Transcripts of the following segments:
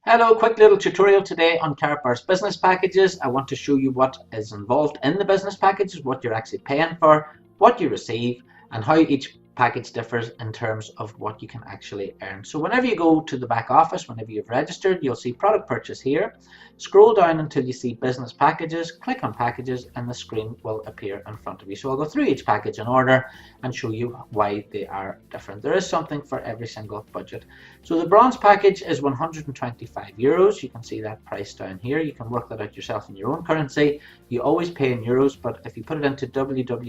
Hello, quick little tutorial today on Karatbars business packages. I want to show you what is involved in the business packages, what you're actually paying for, what you receive, and how each package differs in terms of what you can actually earn. So whenever you go to the back office, whenever you've registered, you'll see product purchase here. Scroll down until you see business packages, click on packages, and the screen will appear in front of you. So I'll go through each package in order and show you why they are different. There is something for every single budget. So the bronze package is €125. You can see that price down here. You can work that out yourself in your own currency. You always pay in euros, but if you put it into www.xe.com,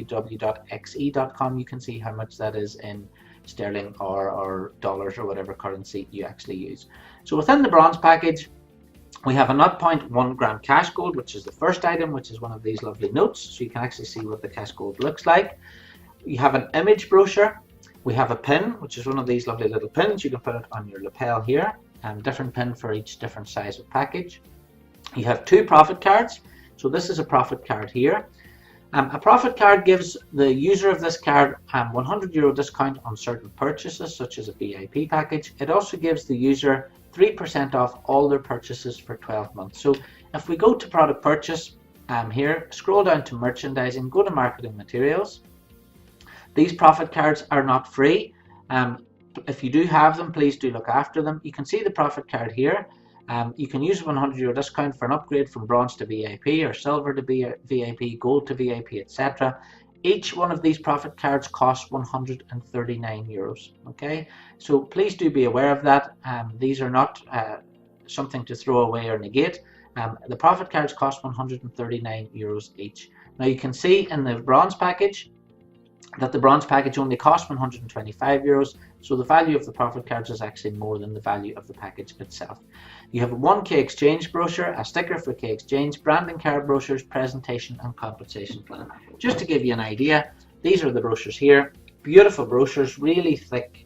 you can see how much that is in sterling or dollars or whatever currency you actually use. So within the bronze package, we have a 0.1 gram cash gold, which is the first item, which is one of these lovely notes. So you can actually see what the cash gold looks like. You have an image brochure. We have a pin, which is one of these lovely little pins. You can put it on your lapel here, and different pin for each different size of package. You have two profit cards. So this is a profit card here. A profit card gives the user of this card €100 discount on certain purchases, such as a VIP package. It also gives the user 3% off all their purchases for 12 months. So if we go to product purchase here, scroll down to merchandising, go to marketing materials. These profit cards are not free. If you do have them, please do look after them. You can see the profit card here. You can use €100 discount for an upgrade from bronze to VIP or silver to VIP, gold to VIP, etc. Each one of these profit cards costs €139. Okay, so please do be aware of that. These are not something to throw away or negate. The profit cards cost €139 each. Now you can see in the bronze package that the bronze package only costs €125, so the value of the profit cards is actually more than the value of the package itself. You have a 1K exchange brochure, a sticker for K exchange, branding card brochures, presentation and compensation plan. Just to give you an idea, these are the brochures here. Beautiful brochures, really thick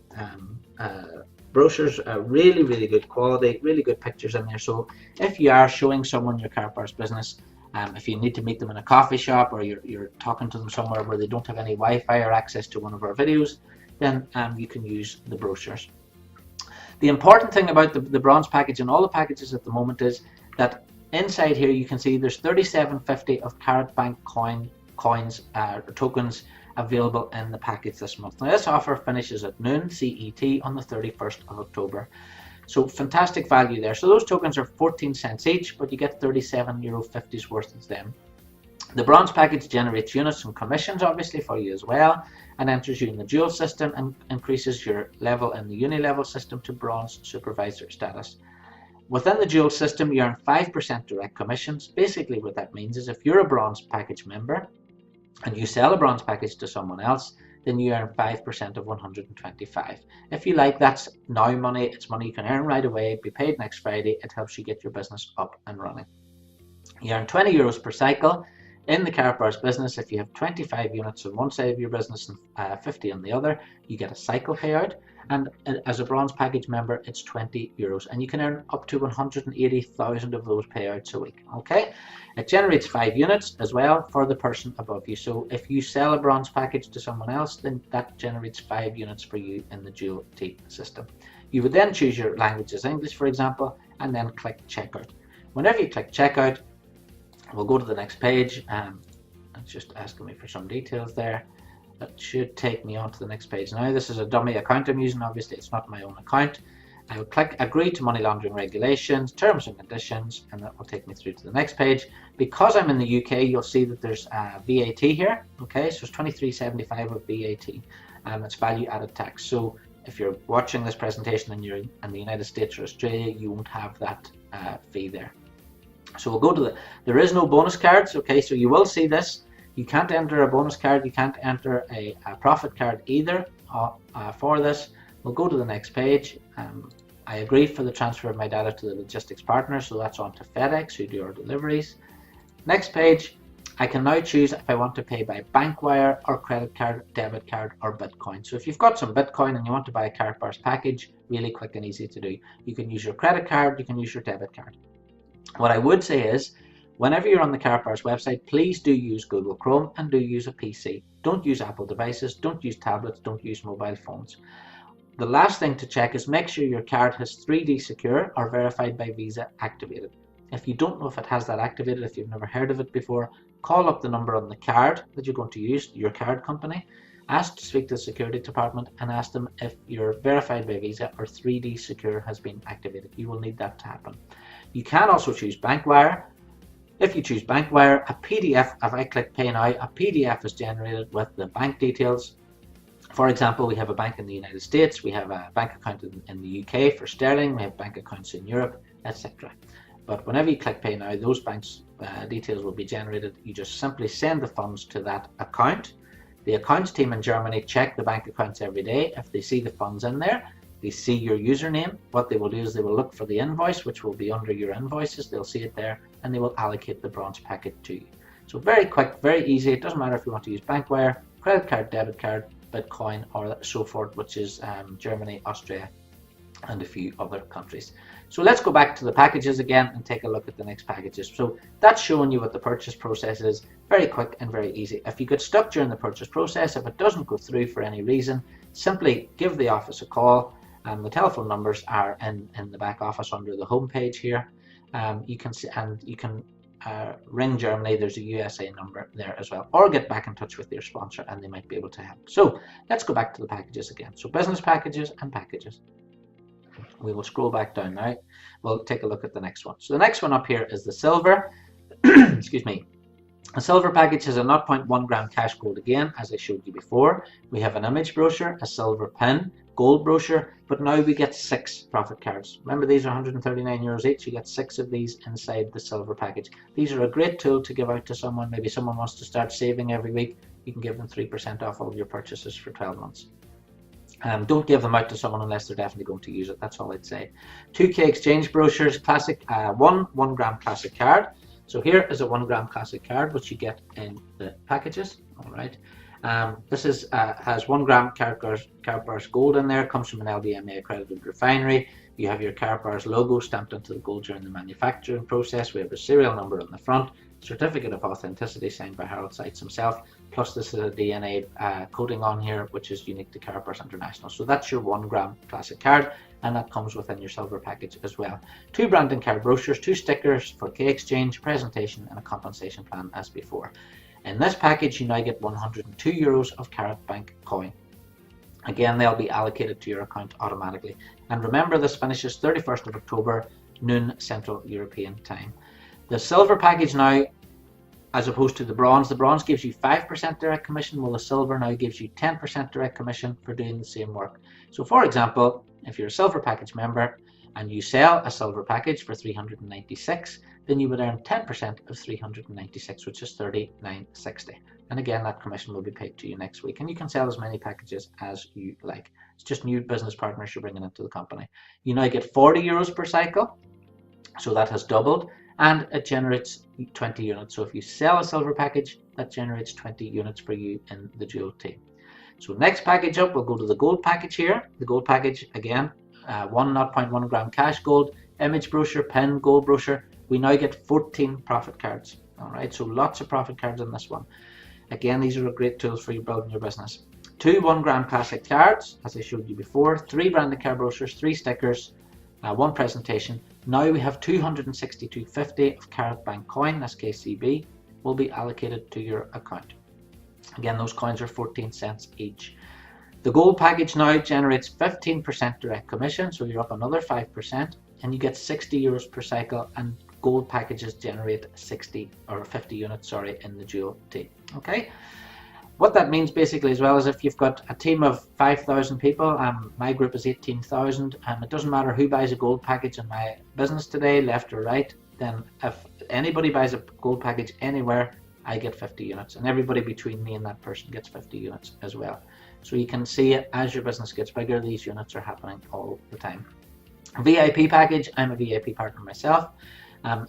brochures, really good quality, really good pictures in there. So if you are showing someone your Karatbars business, if you need to meet them in a coffee shop, or you're talking to them somewhere where they don't have any Wi-Fi or access to one of our videos, then you can use the brochures. The important thing about the bronze package and all the packages at the moment is that inside here you can see there's 3750 of Karatbank coins tokens available in the package this month. Now this offer finishes at noon CET on the 31st of October. So fantastic value there. So those tokens are 14 cents each, but you get €37.50 worth of them. The bronze package generates units and commissions obviously for you as well, and enters you in the dual system and increases your level in the uni-level system to bronze supervisor status. Within the dual system you earn 5% direct commissions. Basically what that means is if you're a bronze package member and you sell a bronze package to someone else, then you earn 5% of 125. If you like, that's now money. It's money you can earn right away, be paid next Friday. It helps you get your business up and running. You earn €20 per cycle in the Karatbars business. If you have 25 units on one side of your business and 50 on the other, you get a cycle payout. And as a bronze package member, it's €20, and you can earn up to 180,000 of those payouts a week. Okay, it generates 5 units as well for the person above you. So if you sell a bronze package to someone else, then that generates 5 units for you in the dual T system. You would then choose your language as English, for example, and then click checkout. Whenever you click checkout, we'll go to the next page. It's just asking me for some details there. That should take me on to the next page. Now this is a dummy account I'm using. Obviously it's not my own account. I will click agree to money laundering regulations, terms and conditions, and that will take me through to the next page. Because I'm in the UK, you'll see that there's VAT here. Okay, so it's $23.75 of VAT. It's value added tax. So if you're watching this presentation and you're in the United States or Australia, you won't have that fee there. So we'll go to there is no bonus cards. Okay, so you will see this. You can't enter a bonus card, you can't enter a profit card either for this. We'll go to the next page. I agree for the transfer of my data to the logistics partner, so that's on to FedEx, who do our deliveries. Next page, I can now choose if I want to pay by bank wire or credit card, debit card or Bitcoin. So if you've got some Bitcoin and you want to buy a Karatbars package, really quick and easy to do. You can use your credit card, you can use your debit card. What I would say is, whenever you're on the Karatbars website, please do use Google Chrome and do use a PC. Don't use Apple devices, don't use tablets, don't use mobile phones. the last thing to check is make sure your card has 3D Secure or Verified by Visa activated. If you don't know if it has that activated, if you've never heard of it before, call up the number on the card that you're going to use, your card company, ask to speak to the security department and ask them if your Verified by Visa or 3D Secure has been activated. You will need that to happen. You can also choose Bankwire. If you choose Bankwire, a PDF, if I click Pay Now, a PDF is generated with the bank details. For example, we have a bank in the United States, we have a bank account in the UK for sterling, we have bank accounts in Europe, etc. But whenever you click Pay Now, those banks details will be generated. You just simply send the funds to that account. The accounts team in Germany check the bank accounts every day. If they see the funds in there, they see your username. What they will do is they will look for the invoice, which will be under your invoices. They'll see it there, and they will allocate the bronze packet to you. So very quick, very easy. It doesn't matter if you want to use Bankwire, credit card, debit card, Bitcoin, or so forth, which is Germany, Austria, and a few other countries. So let's go back to the packages again and take a look at the next packages. So that's showing you what the purchase process is. Very quick and very easy. If you get stuck during the purchase process, if it doesn't go through for any reason, simply give the office a call. The telephone numbers are in the back office under the home page here. You can ring Germany. There's a USA number there as well, or get back in touch with your sponsor and they might be able to help. So let's go back to the packages again. So business packages and packages. We will scroll back down now. We'll take a look at the next one. So the next one up here is the silver. Excuse me. A silver package has a 0.1 gram cash gold again, as I showed you before. We have an image brochure, a silver pin, gold brochure, but now we get 6 profit cards. Remember, these are 139 euros each. You get 6 of these inside the silver package. These are a great tool to give out to someone. Maybe someone wants to start saving every week. You can give them 3% off all of your purchases for 12 months. Don't give them out to someone unless they're definitely going to use it. That's all I'd say. 2K exchange brochures, classic, 1 gram classic card. So here is a 1 gram classic card, which you get in the packages. All right. This is has 1 gram Karatbars gold in there. Comes from an LBMA accredited refinery. You have your Karatbars logo stamped into the gold during the manufacturing process. We have a serial number on the front, certificate of authenticity signed by Harold Seitz himself. Plus, this is a DNA coating on here, which is unique to Karatbars International. So that's your 1 gram classic card, and that comes within your silver package as well. 2 branding card brochures, 2 stickers for key exchange, presentation, and a compensation plan as before. In this package, you now get 102 euros of Karat Bank coin. Again, they'll be allocated to your account automatically. And remember, this finishes 31st of October, noon Central European time. The silver package now, as opposed to the bronze gives you 5% direct commission, while the silver now gives you 10% direct commission for doing the same work. So for example, if you're a silver package member and you sell a silver package for 396, then you would earn 10% of 396, which is 39.60. And again, that commission will be paid to you next week. And you can sell as many packages as you like. It's just new business partners you're bringing into the company. You now get 40 euros per cycle, so that has doubled, and it generates 20 units. So if you sell a silver package, that generates 20 units for you in the dual team. So next package up, we'll go to the gold package here. The gold package, again, 0.1 gram cash gold, image brochure, pen, gold brochure. We now get 14 profit cards. All right, so lots of profit cards in this one. Again, these are great tools for you building your business. 2 1 gram classic cards, as I showed you before, 3 branded card brochures, 3 stickers, 1 presentation. Now we have 262.50 of Karat Bank coin, that's KCB, will be allocated to your account. Again, those coins are 14 cents each. The gold package now generates 15% direct commission, so you're up another 5%, and you get 60 euros per cycle, and gold packages generate 50 units, in the dual team. Okay. What that means basically as well is if you've got a team of 5,000 people, my group is 18,000, and it doesn't matter who buys a gold package in my business today, left or right, then if anybody buys a gold package anywhere, I get 50 units, and everybody between me and that person gets 50 units as well. So you can see it, as your business gets bigger, these units are happening all the time. VIP package, I'm a VIP partner myself.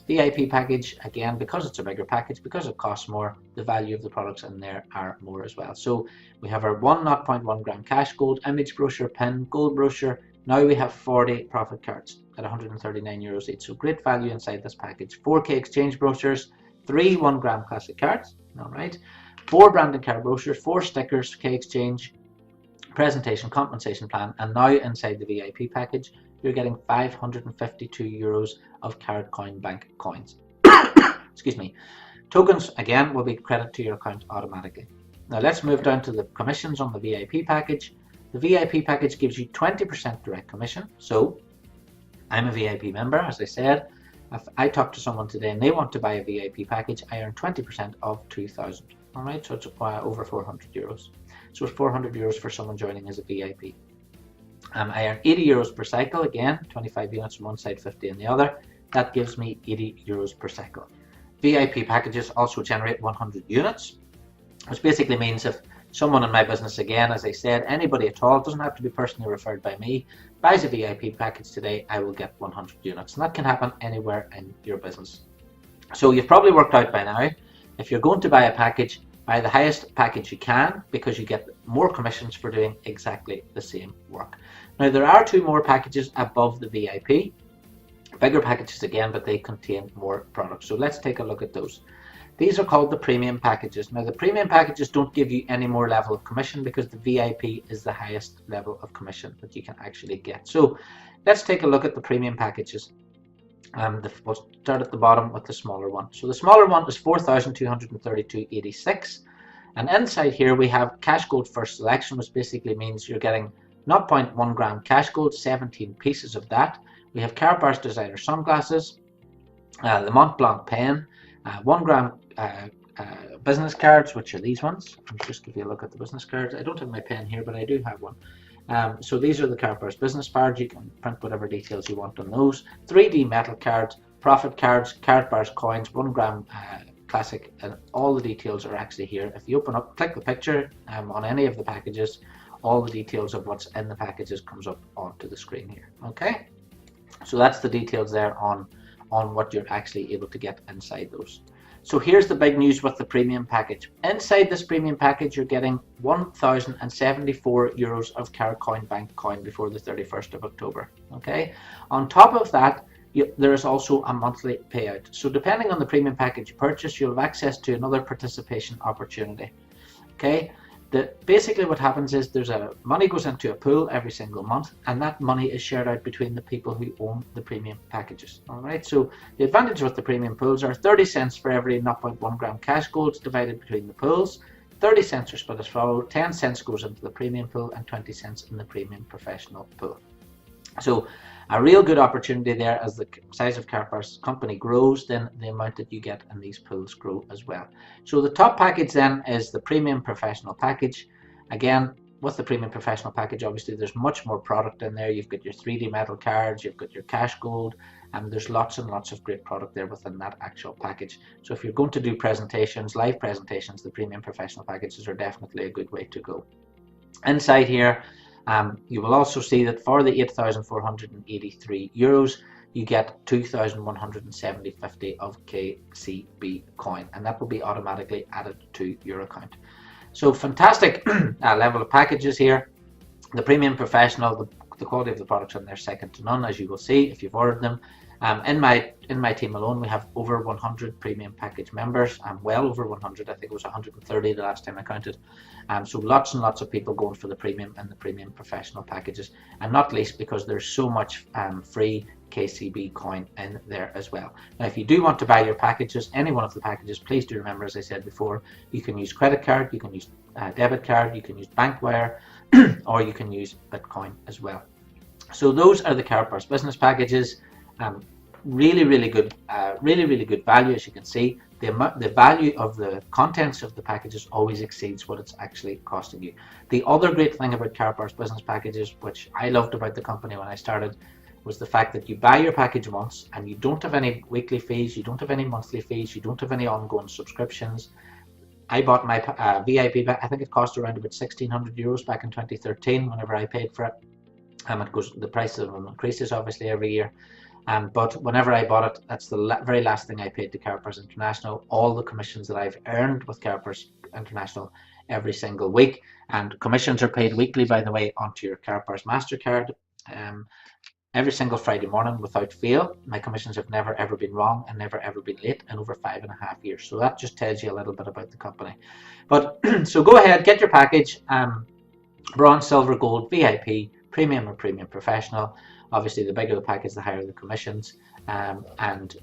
VIP package, again, because it's a bigger package, because it costs more, the value of the products in there are more as well. So we have our 0.1 gram cash gold, image brochure, pen, gold brochure. Now we have 40 profit cards at 139 euros each. So great value inside this package. 4K exchange brochures, 3 1 gram classic cards, all right, 4 branded card brochures, 4 stickers, K exchange, presentation, compensation plan, and now inside the VIP package, you're getting €552 of Karat Coin Bank coins. Excuse me. Tokens, again, will be credited to your account automatically. Now let's move down to the commissions on the VIP package. The VIP package gives you 20% direct commission. So I'm a VIP member, as I said. If I talk to someone today and they want to buy a VIP package, I earn 20% of 2,000. All right, so it's over €400. So it's €400 for someone joining as a VIP. I earn €80 per cycle, again, 25 units on one side, 50 on the other. That gives me €80 per cycle. VIP packages also generate 100 units, which basically means if someone in my business, again, as I said, anybody at all, doesn't have to be personally referred by me, buys a VIP package today, I will get 100 units. And that can happen anywhere in your business. So you've probably worked out by now, if you're going to buy a package, buy the highest package you can, because you get more commissions for doing exactly the same work. Now there are 2 more packages above the VIP, bigger packages again, but they contain more products. So let's take a look at those. These are called the premium packages. Now the premium packages don't give you any more level of commission because the VIP is the highest level of commission that you can actually get. So let's take a look at the premium packages. We'll start at the bottom with the smaller one. So the smaller one is $4,232.86, and inside here we have cash gold first selection, which basically means you're getting 0.1 gram cash gold, 17 pieces of that. We have Karatbars designer sunglasses, the Mont Blanc pen, 1 gram business cards, which are these ones. Let's just give you a look at the business cards. I don't have my pen here, but I do have one. So these are the Karatbars business cards. You can print whatever details you want on those. 3D metal cards, profit cards, Karatbars coins, 1 gram classic, and all the details are actually here. If you open up, click the picture on any of the packages, all the details of what's in the packages comes up onto the screen here. Okay, so that's the details there on what you're actually able to get inside those. So here's the big news with the premium package. Inside this premium package, you're getting €1,074 of Karat Coin Bank coin before the 31st of October. Okay. On top of that, there is also a monthly payout. So depending on the premium package you purchase, you'll have access to another participation opportunity. Okay. Basically what happens is money goes into a pool every single month, and that money is shared out between the people who own the premium packages. All right, so the advantage with the premium pools are 30 cents for every 0.1 gram cash gold divided between the pools. 30 cents are split as follows: 10 cents goes into the premium pool and 20 cents in the premium professional pool. So a real good opportunity there. As the size of Karatbars company grows, then the amount that you get in these pools grow as well. So the top package then is the premium professional package. Again, with the premium professional package, obviously there's much more product in there. You've got your 3D metal cards, you've got your cash gold, and there's lots and lots of great product there within that actual package. So if you're going to do presentations, live presentations, the premium professional packages are definitely a good way to go. Inside here, you will also see that for the €8,483, you get 2,170.50 of KCB coin, and that will be automatically added to your account. So fantastic level of packages here. The premium professional, the quality of the products on there second to none, as you will see if you've ordered them. In my team alone, we have over 100 premium package members. Well over 100. I think it was 130 the last time I counted. So lots and lots of people going for the premium and the premium professional packages, and not least because there's so much free KCB coin in there as well. Now, if you do want to buy your packages, any one of the packages, please do remember, as I said before, you can use credit card, you can use debit card, you can use bank wire, or you can use Bitcoin as well. So those are the Karatbars business packages. Really good value. As you can see, the value of the contents of the packages always exceeds what it's actually costing you. The other great thing about Karatbars business packages, which I loved about the company when I started, was the fact that you buy your package once and you don't have any weekly fees, you don't have any monthly fees, you don't have any ongoing subscriptions. I bought my VIP, I think it cost around about €1,600 back in 2013 whenever I paid for it. The price of them increases obviously every year. But whenever I bought it, that's the very last thing I paid to Karatbars International. All the commissions that I've earned with Karatbars International every single week, and commissions are paid weekly, by the way, onto your Karatbars MasterCard. Every single Friday morning without fail. My commissions have never ever been wrong and never ever been late in over 5.5 years. So that just tells you a little bit about the company. But so go ahead, get your package. Bronze, silver, gold, VIP, premium or premium professional. Obviously, the bigger the package, the higher the commissions. And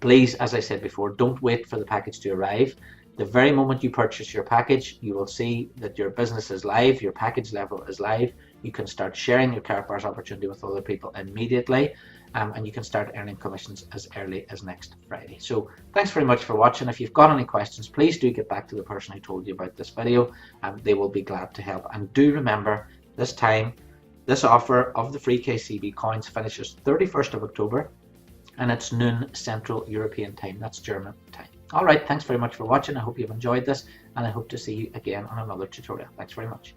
please, as I said before, don't wait for the package to arrive. The very moment you purchase your package, you will see that your business is live, your package level is live. You can start sharing your Karatbars opportunity with other people immediately, and you can start earning commissions as early as next Friday. So thanks very much for watching. If you've got any questions, please do get back to the person who told you about this video, and they will be glad to help. And do remember, this time, this offer of the free KCB coins finishes 31st of October, and it's noon Central European time. That's German time. All right, thanks very much for watching. I hope you've enjoyed this, and I hope to see you again on another tutorial. Thanks very much.